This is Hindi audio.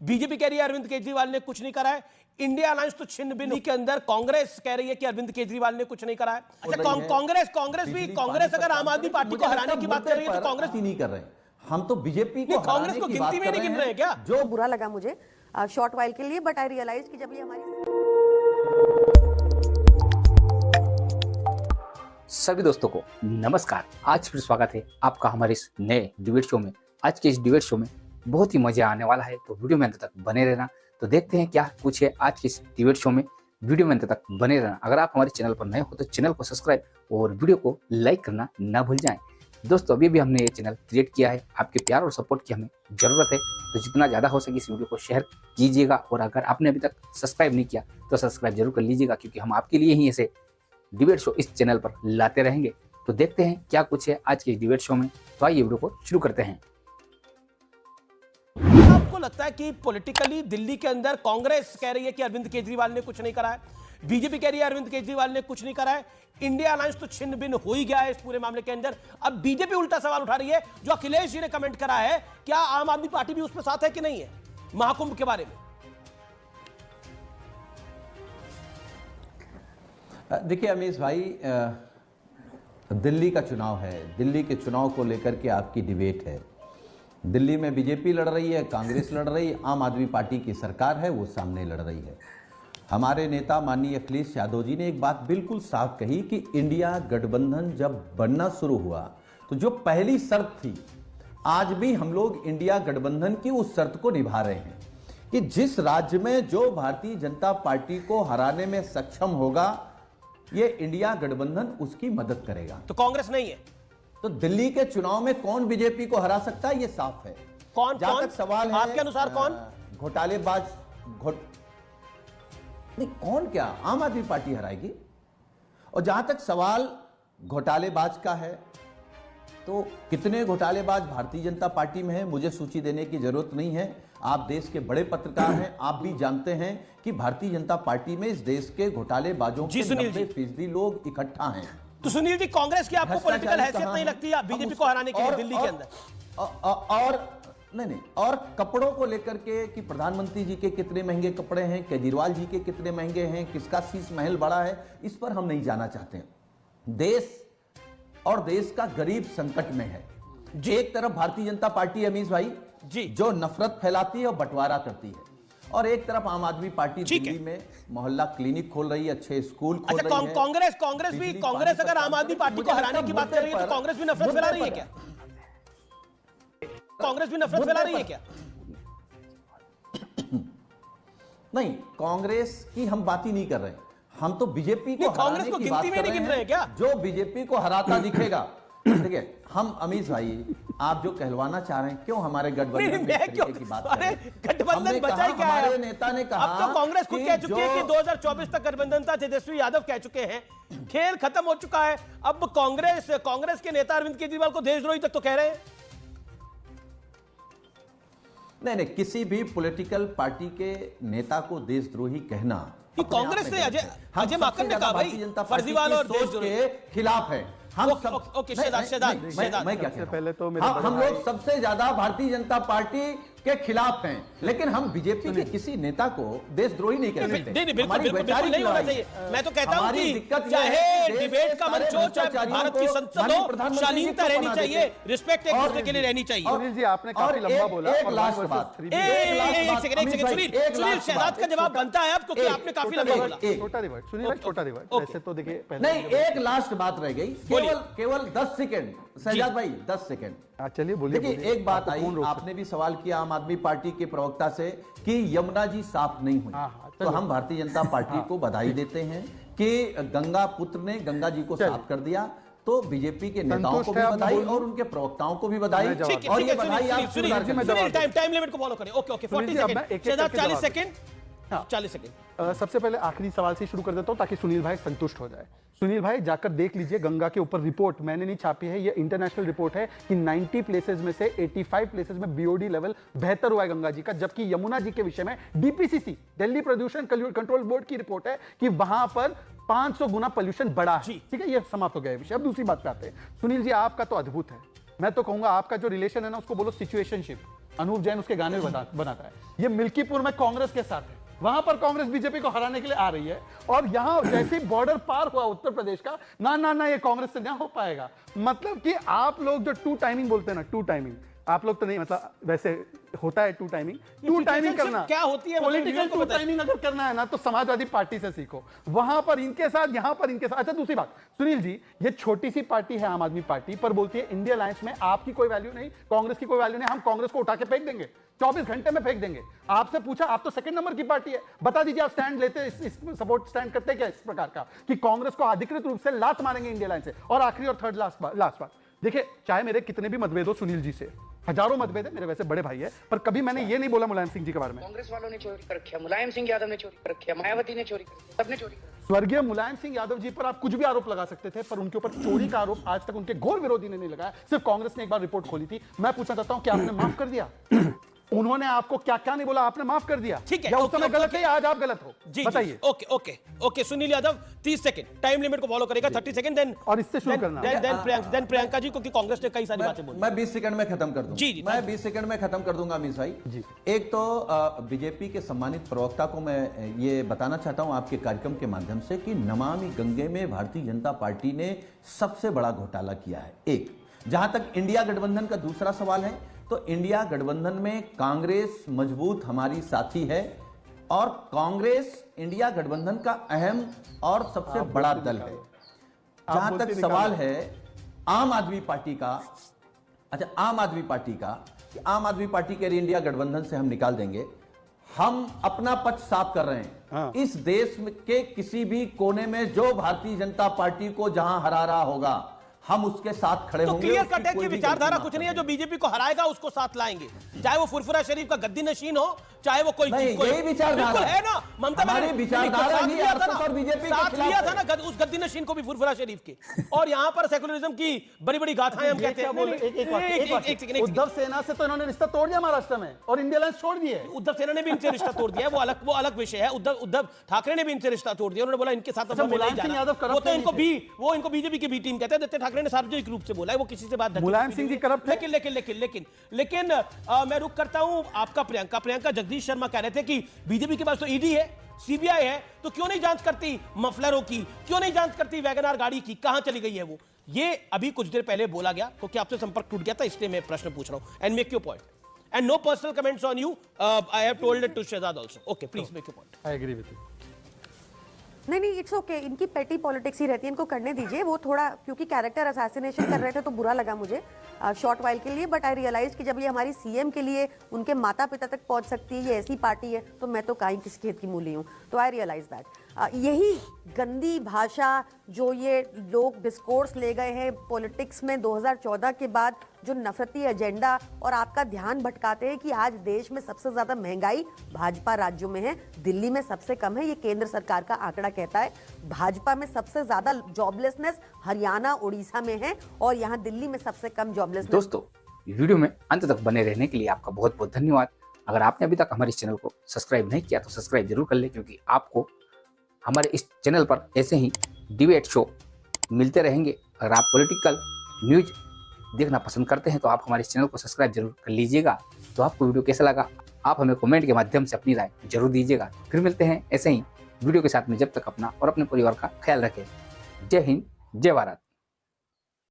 बीजेपी कह रही है अरविंद केजरीवाल ने कुछ नहीं करा है। इंडिया अलायंस तो छिन्न भिन्न के अंदर कांग्रेस कह रही है कि अरविंद केजरीवाल ने कुछ नहीं करा है। अच्छा, कांग्रेस अगर आम आदमी पार्टी को हराने की बात कर रही है तो कांग्रेस नहीं कर रहे हैं। हम तो बीजेपी को कांग्रेस को गिनती में नहीं गिन रहे हैं क्या? जो बुरा लगा मुझे शॉर्ट वाइल के लिए, बट आई रियलाइज कि जब ये हमारी सभी दोस्तों को नमस्कार। आज फिर स्वागत है आपका हमारे इस नए डिबेट शो में। आज के इस डिबेट शो में बहुत ही मजा आने वाला है, तो वीडियो में अंत तक बने रहना। तो देखते हैं क्या कुछ है आज के इस डिबेट शो में, वीडियो में अंत तक बने रहना। अगर आप हमारे चैनल पर नए हो तो चैनल को सब्सक्राइब और वीडियो को लाइक करना ना भूल जाएं। दोस्तों, अभी भी हमने ये चैनल क्रिएट किया है, आपके प्यार और सपोर्ट की हमें जरूरत है, तो जितना ज़्यादा हो सके इस वीडियो को शेयर कीजिएगा। और अगर आपने अभी तक सब्सक्राइब नहीं किया तो सब्सक्राइब जरूर कर लीजिएगा, क्योंकि हम आपके लिए ही ऐसे डिबेट शो इस चैनल पर लाते रहेंगे। तो देखते हैं क्या कुछ है आज के डिबेट शो में। तो आइए वीडियो को शुरू करते हैं। आपको लगता है कि पॉलिटिकली दिल्ली के अंदर कांग्रेस कह रही है कि अरविंद केजरीवाल ने कुछ नहीं करा है, बीजेपी कह रही है अरविंद केजरीवाल ने कुछ नहीं करा है, इंडिया अलायंस तो छिन्न भिन्न हो ही गया है इस पूरे मामले के अंदर। अब बीजेपी उल्टा सवाल उठा रही है, जो अखिलेश जी ने कमेंट करा है, क्या आम आदमी पार्टी भी उसमें साथ है कि नहीं है महाकुंभ के बारे में? देखिए अमीश भाई, दिल्ली का चुनाव है, दिल्ली के चुनाव को लेकर के आपकी डिबेट है। दिल्ली में बीजेपी लड़ रही है, कांग्रेस लड़ रही है, आम आदमी पार्टी की सरकार है वो सामने लड़ रही है। हमारे नेता माननीय अखिलेश यादव जी ने एक बात बिल्कुल साफ कही कि इंडिया गठबंधन जब बनना शुरू हुआ तो जो पहली शर्त थी, आज भी हम लोग इंडिया गठबंधन की उस शर्त को निभा रहे हैं कि जिस राज्य में जो भारतीय जनता पार्टी को हराने में सक्षम होगा, ये इंडिया गठबंधन उसकी मदद करेगा। तो कांग्रेस नहीं है तो दिल्ली के चुनाव में कौन बीजेपी को हरा सकता है, ये साफ है। कौन? जहां तक सवाल है आपके अनुसार कौन? घोटालेबाज नहीं, कौन क्या, आम आदमी पार्टी हराएगी। और जहां तक सवाल घोटालेबाज का है, तो कितने घोटालेबाज भारतीय जनता पार्टी में है मुझे सूची देने की जरूरत नहीं है। आप देश के बड़े पत्रकार हैं, आप भी जानते हैं कि भारतीय जनता पार्टी में इस देश के घोटालेबाजों के 90% लोग इकट्ठा हैं। तो सुनील जी, कांग्रेस की आपको पॉलिटिकल हैसियत नहीं लगती है बीजेपी को हराने के लिए दिल्ली के अंदर? और कपड़ों को लेकर के कि प्रधानमंत्री जी के कितने महंगे कपड़े हैं, केजरीवाल जी के कितने महंगे हैं, किसका शीश महल बड़ा है, इस पर हम नहीं जाना चाहते हैं। देश और देश का गरीब संकट में है। एक तरफ भारतीय जनता पार्टी अमीश भाई जी जो नफरत फैलाती है और बंटवारा करती है, और एक तरफ आम आदमी पार्टी दिल्ली में मोहल्ला क्लिनिक खोल रही है, अच्छे स्कूल खोल रही है। कांग्रेस अगर आम आदमी पार्टी को हराने की बात कर रही है तो कांग्रेस भी नफरत फैला रही है क्या? कांग्रेस भी नफरत फैला रही है क्या? नहीं, कांग्रेस की हम बात ही नहीं कर रहे, हम तो बीजेपी को कांग्रेस को गिनती में नहीं गिन रहे हैं क्या? जो बीजेपी को हराता दिखेगा। ठीक है, हम अमीश भाई आप जो कहलवाना चाह रहे हैं, क्यों हमारे गठबंधन की बात कर रहे हैं? गठबंधन बचा ही क्या है? हमारे नेता ने कहा, अब तो कांग्रेस खुद कह चुकी है कि 2024 तक गठबंधन था, तेजस्वी यादव कह चुके हैं, खेल खत्म हो चुका है। अब कांग्रेस के नेता अरविंद केजरीवाल को देशद्रोही तक तो कह रहे हैं। नहीं, किसी भी पॉलिटिकल पार्टी के नेता को देशद्रोही कहना कांग्रेस ने अजय माकन ने कहा भाई फर्जीवाला और देशद्रोही के खिलाफ है। हम मैं क्या कह पहले तो हम लोग सबसे ज्यादा भारतीय जनता पार्टी के खिलाफ हैं, लेकिन हम बीजेपी के किसी नेता को देशद्रोही नहीं कह सकते। बिल्कुल नहीं होना चाहिए। मैं तो कहता हूं कि चाहे डिबेट का मंच हो, चाहे भारत की संसद हो, शालीनता रहनी चाहिए, रिस्पेक्ट एक दूसरे के लिए रहनी चाहिए। सुनील जी, आपने काफी लंबा बोला। एक लास्ट बात, एक सेकंड सुनील, शहजाद का जवाब बनता है अब, क्योंकि आपने काफी लंबा बोला। छोटा डिबेट सुनील भाई, छोटा डिबेट। वैसे तो देखिए नहीं, एक लास्ट बात रह गई, केवल 10 सेकंड शहजाद भाई, 10 सेकंड। चलिए बोलिए। देखिए, एक बात आई, आपने भी सवाल किया आम आदमी पार्टी के प्रवक्ता से कि यमुना जी साफ नहीं हुई। तो हम भारतीय जनता पार्टी को बधाई देते हैं कि गंगा पुत्र ने गंगा जी को साफ कर दिया। तो बीजेपी के नेताओं को भी बधाई और उनके प्रवक्ताओं को भी बधाई। और ये बधाई आप टाइम लिमिट को फॉलो करें। Okay 40 second, 40 second. 40 सेकंड। सबसे पहले आखिरी सवाल से शुरू कर देता हूं ताकि सुनील भाई संतुष्ट हो जाए। सुनील भाई, जाकर देख लीजिए गंगा के ऊपर रिपोर्ट, मैंने नहीं छापी है, ये इंटरनेशनल रिपोर्ट है कि 90 प्लेसेस में से 85 प्लेसेस में बीओडी लेवल बेहतर हुआ है गंगा जी का, जबकि यमुना जी के विषय में डीपीसीसी, दिल्ली प्रदूषण कंट्रोल बोर्ड की रिपोर्ट है कि वहां पर 500 गुना पोल्यूशन बढ़ा है। ठीक है, ये समाप्त हो गया विषय। अब दूसरी बात पे आते हैं। सुनील जी, आपका तो अद्भुत है, मैं तो कहूंगा आपका जो रिलेशन है ना, उसको बोलो सिचुएशनशिप। अनूप जैन उसके गाने में बनाता है। ये मिल्कीपुर में कांग्रेस के साथ है, वहां पर कांग्रेस बीजेपी को हराने के लिए आ रही है, और यहां जैसे ही बॉर्डर पार हुआ उत्तर प्रदेश का, ना ये कांग्रेस से ना हो पाएगा। मतलब कि आप लोग जो टू टाइमिंग बोलते हैं ना, टू टाइमिंग, आप लोग तो नहीं, मतलब वैसे होता है टू टाइमिंग करना, क्या होती है पॉलिटिकल टू टाइमिंग अगर करना है ना तो समाजवादी पार्टी से सीखो, वहां पर इनके साथ, यहां पर इनके साथ। अच्छा दूसरी बात सुनील जी, ये छोटी सी पार्टी है आम आदमी पार्टी, पर बोलती है इंडिया अलायंस में आपकी कोई वैल्यू नहीं, कांग्रेस की कोई वैल्यू नहीं, हम कांग्रेस को उठा के फेंक देंगे, 24 घंटे में फेंक देंगे। आपसे पूछा, आप तो सेकंड नंबर की पार्टी है, बता दीजिए आप स्टैंड लेते, इस सपोर्ट स्टैंड करते क्या इस प्रकार का कि कांग्रेस को अधिकृत रूप से लात मारेंगे इंडिया अलायंस से। और आखिरी और थर्ड लास्ट बात देखिए, चाहे मेरे कितने भी मतभेद हो सुनील जी से, हजारों मतभेद है, मेरे वैसे बड़े भाई है, पर कभी मैंने ये नहीं बोला मुलायम सिंह जी के बारे में कांग्रेस वालों ने चोरी कर रखा, मुलायम सिंह यादव ने चोरी कर रखा, मायावती ने चोरी कर रखा, सबने चोरी कर रखा। स्वर्गीय मुलायम सिंह यादव जी पर आप कुछ भी आरोप लगा सकते थे, पर उनके ऊपर चोरी का आरोप आज तक उनके घोर विरोधी ने नहीं लगाया, सिर्फ कांग्रेस ने एक बार रिपोर्ट खोली थी। मैं पूछना चाहता हूं कि आपने माफ कर दिया? उन्होंने आपको क्या क्या नहीं बोला, आपने माफ कर दिया? ठीक है, या उस समय गलत है या आज आप गलत हो? जी बताइए। Okay okay okay, Sunil Yadav 30 second time limit को फॉलो करेगा, 30 सेकंड, देन और इससे शुरू करना। देन प्रियंका जी, क्योंकि कांग्रेस ने कई सारी बातें बोली। मैं 20 सेकंड में खत्म कर दूंगा। जी, मैं 20 सेकंड में खत्म कर दूंगा अमीश भाई जी। एक तो बीजेपी के सम्मानित प्रवक्ता को मैं ये बताना चाहता हूं आपके कार्यक्रम के माध्यम से कि नमामि गंगे में भारतीय जनता पार्टी ने सबसे बड़ा घोटाला किया है। एक, जहां तक इंडिया गठबंधन का दूसरा सवाल है, तो इंडिया गठबंधन में कांग्रेस मजबूत हमारी साथी है, और कांग्रेस इंडिया गठबंधन का अहम और सबसे बड़ा दल है। जहां तक सवाल है आम आदमी पार्टी का, अच्छा आम आदमी पार्टी का, आम आदमी पार्टी कह रही इंडिया गठबंधन से हम निकाल देंगे, हम अपना पक्ष साफ कर रहे हैं। हाँ। इस देश के किसी भी कोने में जो भारतीय जनता पार्टी को जहां हरा रहा होगा, हम उसके साथ खड़े तो होंगे। क्लियर उसकी कट है कोई कि भी विचारधारा गलती कुछ ना नहीं है, जो करें। बीजेपी को हराएगा उसको साथ लाएंगे, चाहे वो फुरफुरा शरीफ का गद्दी नशीन हो, चाहे वो कोई नहीं, यही विचारधारा बिल्कुल है ना। ममता हमारी बनर्जी विचारधारा साथ ही लिया था ना, आरएसएस और बीजेपी के साथ खिलाफ लिया था है। ना उस गद्दी नशीन को भी, फुरफुरा शरीफ के। और यहाँ पर सेकुलरिज्म की बड़ी बड़ी गाथाएं हम कहते हैं। उद्धव सेना से तो इन्होंने रिश्ता तोड़ दिया महाराष्ट्र में, और इंडिया अलायंस छोड़ दिए। उद्धव सेना ने भी इनसे रिश्ता तोड़ दिया है, वो अलग विषय है। उद्धव ठाकरे ने भी इनसे रिश्ता तोड़ दिया, उन्होंने बोला इनके साथ अब हमें नहीं जाना। वो तो इनको बीजेपी की बी टीम कहते हैं। आदित्य ठाकरे ने सार्वजनिक रूप से बोला है, वो किसी से बात मुलायम सिंह जी करप्ट है। लेकिन मैं रुक करता हूं आपका प्रियंका जगदीश शर्मा कह रहे थे कि बीजेपी के पास तो ईडी है, सीबीआई है, तो क्यों नहीं जांच करती मफलरों की, क्यों नहीं जांच करती वैगनआर गाड़ी की, कहां चली गई है वो? ये अभी कुछ देर पहले बोला गया, क्योंकि आपसे संपर्क टूट गया था, इसलिए मैं प्रश्न पूछ रहा हूं। And make your point, and no personal comments on you, I have told it to Shahzad also. Okay, please make your point. I agree with you. नहीं, इट्स ओके, इनकी पेटी पॉलिटिक्स ही रहती है, इनको करने दीजिए। वो थोड़ा क्योंकि कैरेक्टर असैसिनेशन कर रहे थे तो बुरा लगा मुझे शॉर्ट वाइल के लिए, बट आई रियलाइज कि जब ये हमारी सीएम के लिए उनके माता पिता तक पहुंच सकती है, ये ऐसी पार्टी है, तो मैं तो काई किस खेत की मूली हूँ। तो आई रियलाइज दैट यही गंदी भाषा जो ये लोग डिस्कोर्स ले गए हैं पॉलिटिक्स में 2014 के बाद, जो नफरती एजेंडा, और आपका ध्यान भटकाते हैं कि आज देश में सबसे ज्यादा महंगाई भाजपा राज्यों में है, दिल्ली में सबसे कम है, ये केंद्र सरकार का आंकड़ा कहता है। भाजपा में सबसे ज्यादा जॉबलेसनेस हरियाणा उड़ीसा में है, और यहाँ दिल्ली में सबसे कम जॉबलेसनेस। दोस्तों, वीडियो में अंत तक बने रहने के लिए आपका बहुत बहुत धन्यवाद। अगर आपने अभी तक हमारे इस चैनल को सब्सक्राइब नहीं किया तो सब्सक्राइब जरूर कर ले, क्योंकि आपको हमारे इस चैनल पर ऐसे ही डिबेट शो मिलते रहेंगे। अगर आप पॉलिटिकल न्यूज देखना पसंद करते हैं तो आप हमारे चैनल को सब्सक्राइब जरूर कर लीजिएगा। तो आपको वीडियो कैसा लगा, आप हमें कमेंट के माध्यम से अपनी राय जरूर दीजिएगा। फिर मिलते हैं ऐसे ही वीडियो के साथ में, जब तक अपना और अपने परिवार का ख्याल रखें। जय हिंद, जय भारत।